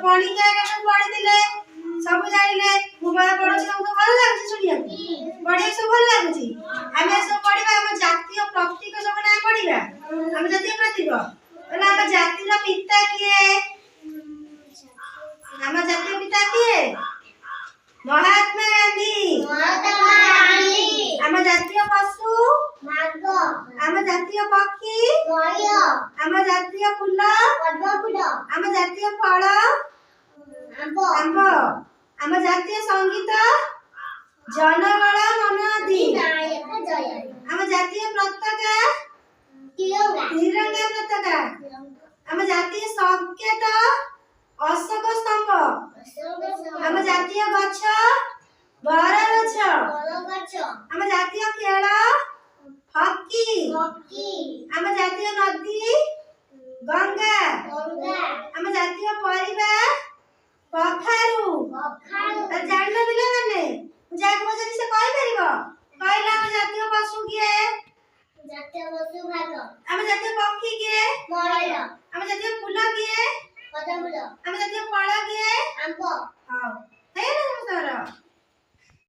पढ़ी के पढ़ी दिले सब जानिले मोबाइल पढ़छ हमको भल लागछ सुनिया पढ़े सब भल लागछ हमें सब पढ़िबा हम जातीय प्रतीक सब ना पढ़िबा हम जातीय प्रतीक बोला हम जातिर पिता किए हम जातीय पिता किए महात्मा गांधी हम जातीय पशु मार्ग हम जातीय पक्षी मयूर हम जातीय फूल पद्म हम जातीय फल आंब हम जातीय संगीत जनगण मन आदि हम जातीय पताका तिरंगा पताका हम जातीय संकेत अशोक स्तंभ हम जातीय गछ बर गछ हम जातीय खेल हॉकी हम जातीय नदी गंगा हम जातीय परिबा कखारू जानलो बिले माने जाक बजरी से कहि परिबो कहला हम जातीय पशु किए जातीय पशु भाग हम जातीय पक्षी किए मयूर हम जातीय फूल किए पद्म हम जातीय फल किए आंब हां हे ना तोरा